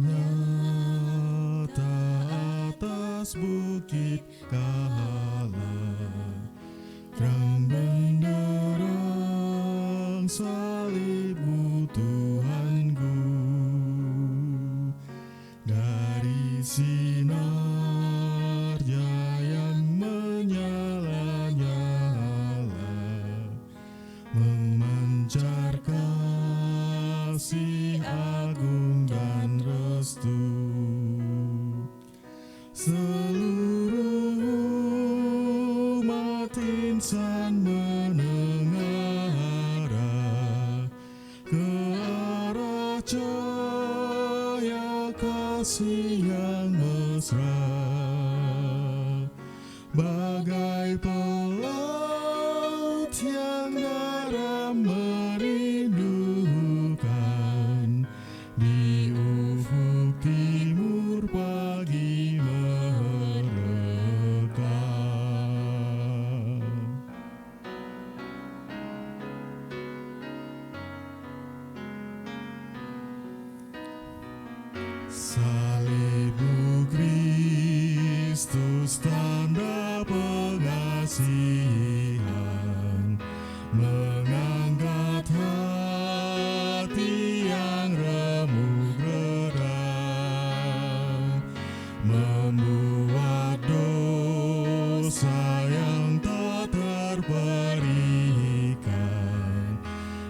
nyata atas bukit Kahala, terang benderang salibmu Tuhanku, dari sinarnya yang menyala-nyala, memancar kasih agung dan restu. Seluruh umat insan menengarah ke arah cahaya kasih yang mesra, bagai pelaut yang garam merindukan di ufuk timur pagi merekam. Salibmu Kristus tanda pengasihan, mengangkat hati yang remuk redam, membuat dosa yang tak terperikan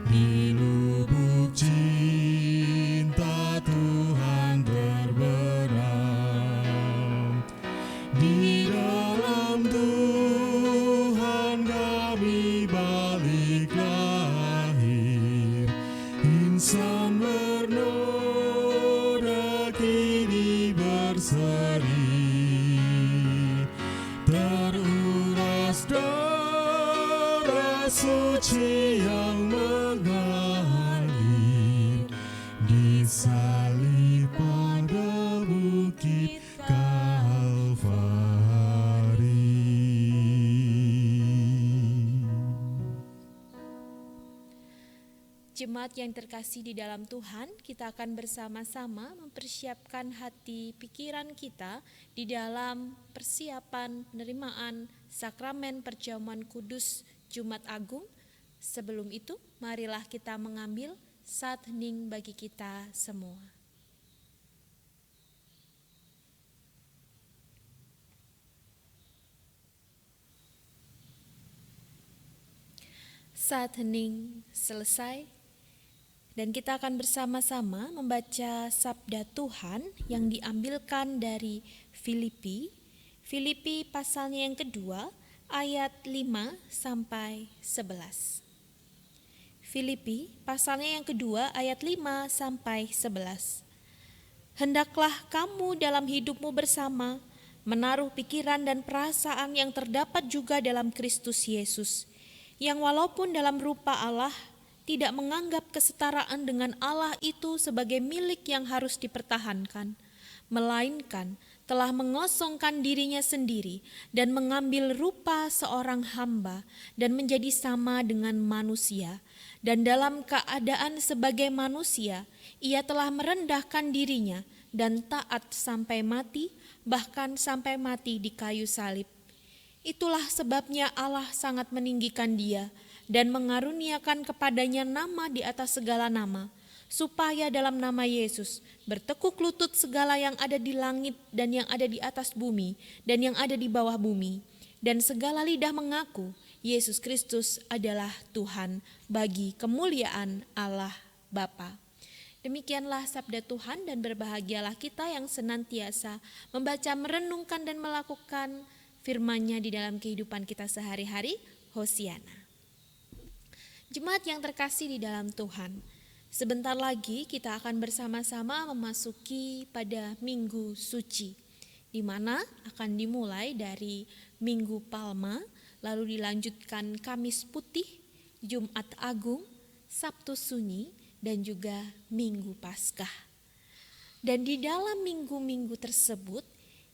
di lubuk cinta Tuhan terbenam. Di dalam Tuhan kami balik lahir, insan bernoda kini berseri, teruras darah suci yang mengalir di salib pada bukit Kalvari. Jemaat yang terkasih di dalam Tuhan, kita akan bersama-sama mempersiapkan hati pikiran kita di dalam persiapan penerimaan sakramen perjamuan kudus Jumat Agung. Sebelum itu, marilah kita mengambil saat hening bagi kita semua. Saat hening selesai, dan kita akan bersama-sama membaca sabda Tuhan yang diambilkan dari Filipi pasalnya yang kedua ayat 5 sampai 11. Filipi pasalnya yang kedua ayat 5 sampai 11. Hendaklah kamu dalam hidupmu bersama menaruh pikiran dan perasaan yang terdapat juga dalam Kristus Yesus, yang walaupun dalam rupa Allah tidak menganggap kesetaraan dengan Allah itu sebagai milik yang harus dipertahankan, melainkan telah mengosongkan dirinya sendiri dan mengambil rupa seorang hamba dan menjadi sama dengan manusia. Dan dalam keadaan sebagai manusia, ia telah merendahkan dirinya dan taat sampai mati, bahkan sampai mati di kayu salib. Itulah sebabnya Allah sangat meninggikan dia dan mengaruniakan kepadanya nama di atas segala nama, supaya dalam nama Yesus bertekuk lutut segala yang ada di langit dan yang ada di atas bumi dan yang ada di bawah bumi, dan segala lidah mengaku Yesus Kristus adalah Tuhan, bagi kemuliaan Allah Bapa. Demikianlah sabda Tuhan, dan berbahagialah kita yang senantiasa membaca, merenungkan dan melakukan firman-Nya di dalam kehidupan kita sehari-hari. Hosiana. Jemaat yang terkasih di dalam Tuhan, sebentar lagi kita akan bersama-sama memasuki pada Minggu Suci, di mana akan dimulai dari Minggu Palma, lalu dilanjutkan Kamis Putih, Jumat Agung, Sabtu Sunyi, dan juga Minggu Paskah. Dan di dalam minggu-minggu tersebut,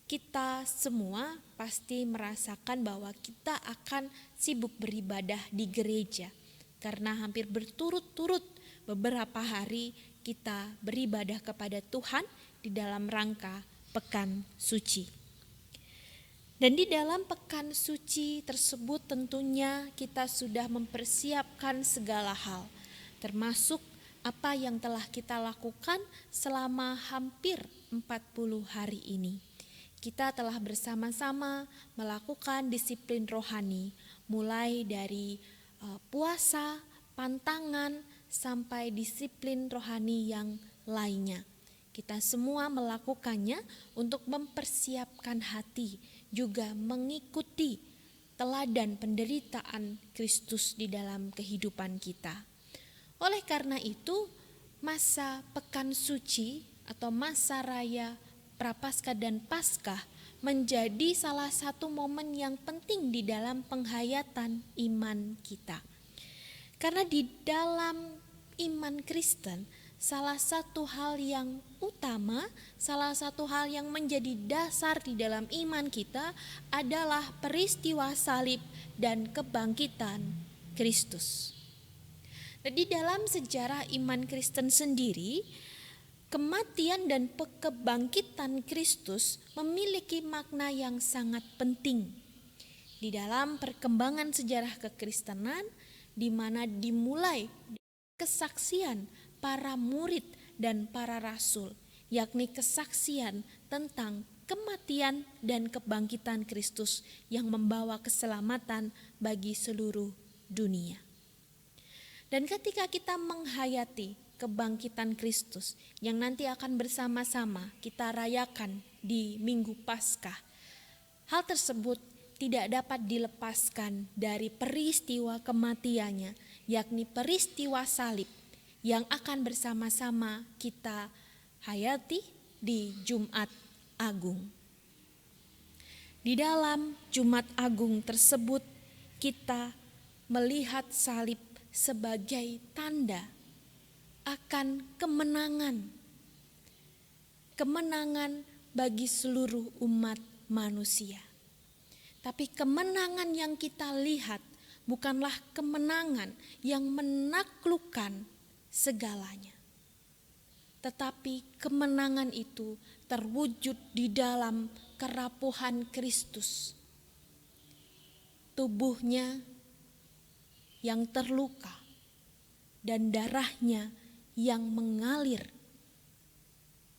kita semua pasti merasakan bahwa kita akan sibuk beribadah di gereja, karena hampir berturut-turut beberapa hari kita beribadah kepada Tuhan di dalam rangka Pekan Suci. Dan di dalam Pekan Suci tersebut tentunya kita sudah mempersiapkan segala hal, termasuk apa yang telah kita lakukan selama hampir 40 hari ini. Kita telah bersama-sama melakukan disiplin rohani, mulai dari puasa, pantangan, sampai disiplin rohani yang lainnya. Kita semua melakukannya untuk mempersiapkan hati, juga mengikuti teladan penderitaan Kristus di dalam kehidupan kita. Oleh karena itu, masa Pekan Suci atau masa raya Prapaskah dan Paskah menjadi salah satu momen yang penting di dalam penghayatan iman kita. Karena di dalam iman Kristen, salah satu hal yang utama, salah satu hal yang menjadi dasar di dalam iman kita adalah peristiwa salib dan kebangkitan Kristus. Di dalam sejarah iman Kristen sendiri, kematian dan kebangkitan Kristus memiliki makna yang sangat penting di dalam perkembangan sejarah kekristenan, di mana dimulai kesaksian para murid dan para rasul, yakni kesaksian tentang kematian dan kebangkitan Kristus yang membawa keselamatan bagi seluruh dunia. Dan ketika kita menghayati kebangkitan Kristus yang nanti akan bersama-sama kita rayakan di Minggu Paskah, hal tersebut tidak dapat dilepaskan dari peristiwa kematiannya, yakni peristiwa salib yang akan bersama-sama kita hayati di Jumat Agung. Di dalam Jumat Agung tersebut kita melihat salib sebagai tanda akan kemenangan bagi seluruh umat manusia. Tapi kemenangan yang kita lihat bukanlah kemenangan yang menaklukkan segalanya. Tetapi kemenangan itu terwujud di dalam kerapuhan Kristus. Tubuhnya yang terluka dan darahnya yang mengalir.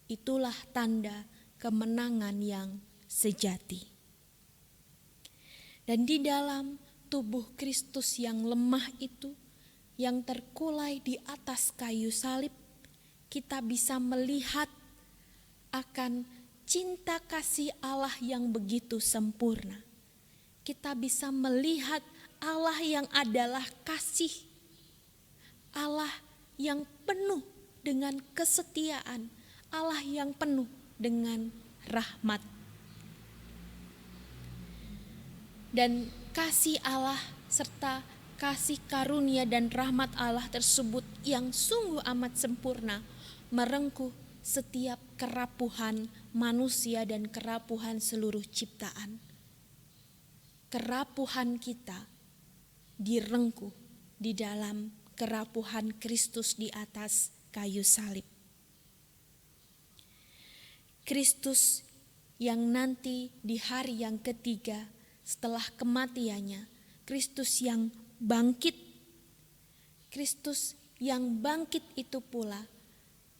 Itulah tanda kemenangan yang sejati. Dan di dalam tubuh Kristus yang lemah itu, yang terkulai di atas kayu salib, kita bisa melihat akan cinta kasih Allah yang begitu sempurna. Kita bisa melihat Allah yang adalah kasih, Allah yang penuh dengan kesetiaan, Allah yang penuh dengan rahmat. Dan kasih Allah serta kasih karunia dan rahmat Allah tersebut yang sungguh amat sempurna merengkuh setiap kerapuhan manusia dan kerapuhan seluruh ciptaan. Kerapuhan kita direngkuh di dalam kerapuhan Kristus di atas kayu salib. Kristus yang nanti di hari yang ketiga setelah kematiannya, Kristus yang bangkit. Kristus yang bangkit itu pula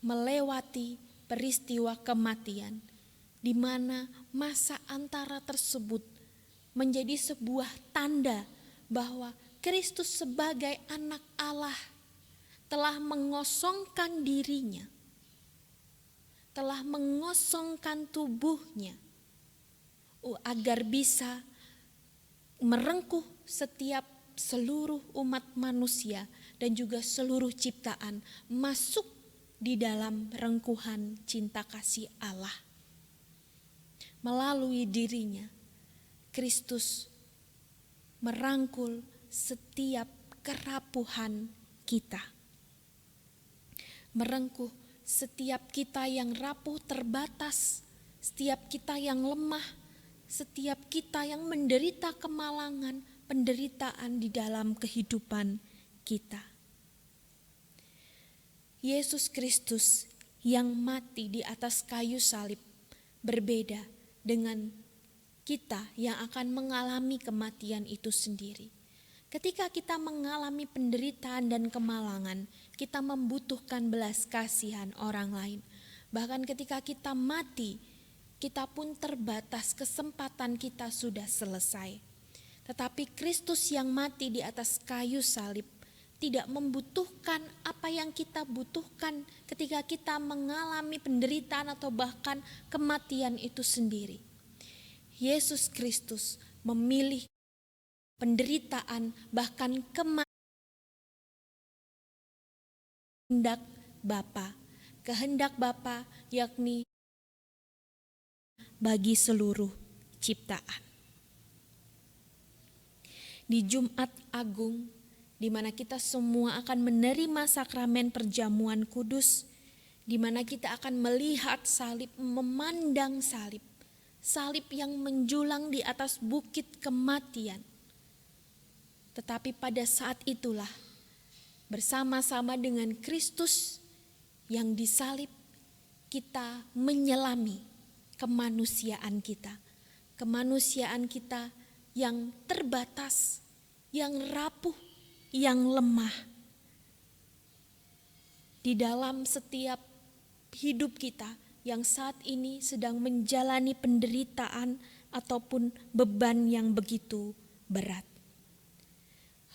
melewati peristiwa kematian, di mana masa antara tersebut menjadi sebuah tanda bahwa Kristus sebagai anak Allah telah mengosongkan dirinya, telah mengosongkan tubuhnya agar bisa merengkuh setiap seluruh umat manusia dan juga seluruh ciptaan masuk di dalam rengkuhan cinta kasih Allah. Melalui dirinya, Kristus merangkul setiap kerapuhan kita. Merengkuh setiap kita yang rapuh terbatas, setiap kita yang lemah, setiap kita yang menderita kemalangan, penderitaan di dalam kehidupan kita. Yesus Kristus yang mati di atas kayu salib berbeda dengan kita yang akan mengalami kematian itu sendiri. Ketika kita mengalami penderitaan dan kemalangan, kita membutuhkan belas kasihan orang lain. Bahkan ketika kita mati, kita pun terbatas, kesempatan kita sudah selesai. Tetapi Kristus yang mati di atas kayu salib tidak membutuhkan apa yang kita butuhkan ketika kita mengalami penderitaan atau bahkan kematian itu sendiri. Yesus Kristus memilih penderitaan, bahkan kehendak Bapa yakni bagi seluruh ciptaan. Di Jumat Agung, di mana kita semua akan menerima sakramen perjamuan kudus, di mana kita akan melihat salib, memandang salib, salib yang menjulang di atas bukit kematian. Tetapi pada saat itulah, bersama-sama dengan Kristus yang disalib, kita menyelami kemanusiaan kita yang terbatas, yang rapuh, yang lemah. Di dalam setiap hidup kita yang saat ini sedang menjalani penderitaan ataupun beban yang begitu berat.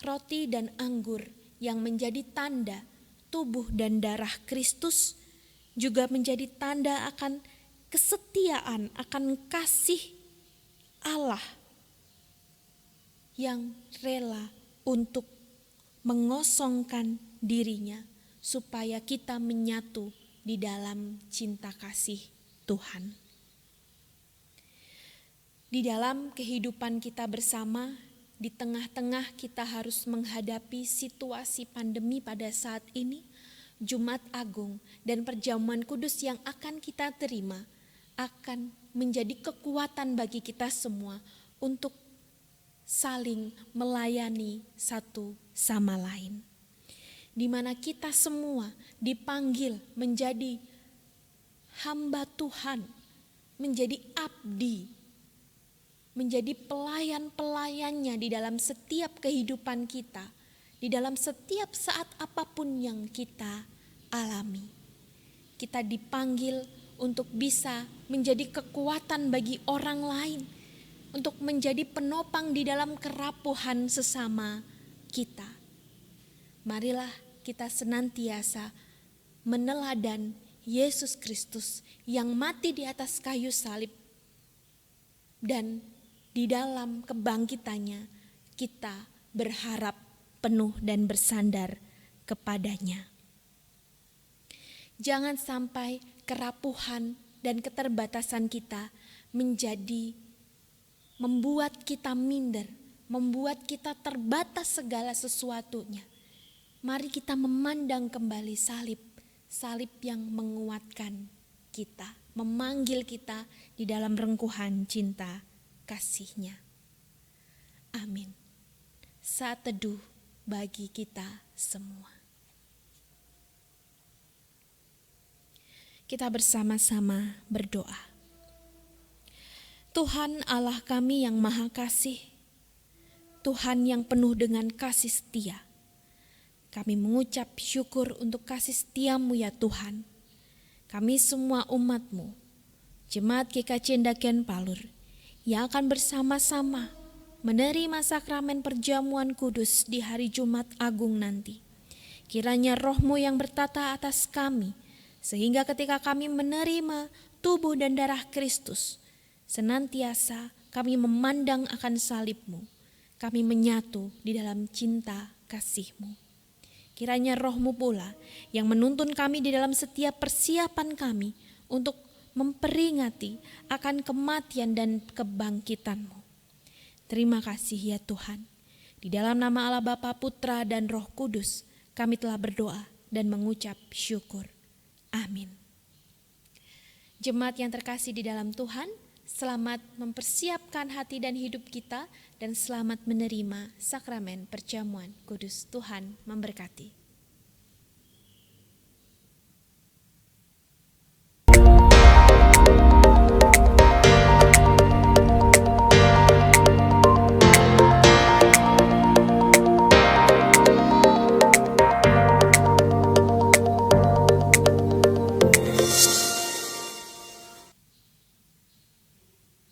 Roti dan anggur yang menjadi tanda tubuh dan darah Kristus juga menjadi tanda akan kesetiaan, akan kasih Allah yang rela untuk mengosongkan dirinya supaya kita menyatu di dalam cinta kasih Tuhan. Di dalam kehidupan kita bersama, di tengah-tengah kita harus menghadapi situasi pandemi pada saat ini, Jumat Agung dan perjamuan kudus yang akan kita terima akan menjadi kekuatan bagi kita semua untuk saling melayani satu sama lain. Di mana kita semua dipanggil menjadi hamba Tuhan, menjadi abdi, menjadi pelayan-pelayannya di dalam setiap kehidupan kita, di dalam setiap saat apapun yang kita alami. Kita dipanggil untuk bisa menjadi kekuatan bagi orang lain, untuk menjadi penopang di dalam kerapuhan sesama kita. Marilah kita senantiasa meneladan Yesus Kristus yang mati di atas kayu salib, dan di dalam kebangkitannya kita berharap penuh dan bersandar kepadanya. Jangan sampai kerapuhan dan keterbatasan kita membuat kita minder, membuat kita terbatas segala sesuatunya. Mari kita memandang kembali salib yang menguatkan kita, memanggil kita di dalam rengkuhan cinta kasih-Nya. Amin. Saat teduh bagi kita semua. Kita bersama-sama berdoa. Tuhan Allah kami yang Maha Kasih, Tuhan yang penuh dengan kasih setia, kami mengucap syukur untuk kasih setia-Mu ya Tuhan. Kami semua umat-Mu, Jemaat GKJ Ndakian Palur, yang akan bersama-sama menerima sakramen perjamuan kudus di hari Jumat Agung nanti. Kiranya Roh-Mu yang bertata atas kami, sehingga ketika kami menerima tubuh dan darah Kristus, senantiasa kami memandang akan salib-Mu, kami menyatu di dalam cinta kasih-Mu. Kiranya Roh-Mu pula yang menuntun kami di dalam setiap persiapan kami untuk memperingati akan kematian dan kebangkitan-Mu. Terima kasih ya Tuhan. Di dalam nama Allah Bapa, Putra dan Roh Kudus, kami telah berdoa dan mengucap syukur. Amin. Jemaat yang terkasih di dalam Tuhan, selamat mempersiapkan hati dan hidup kita dan selamat menerima sakramen perjamuan kudus. Tuhan memberkati.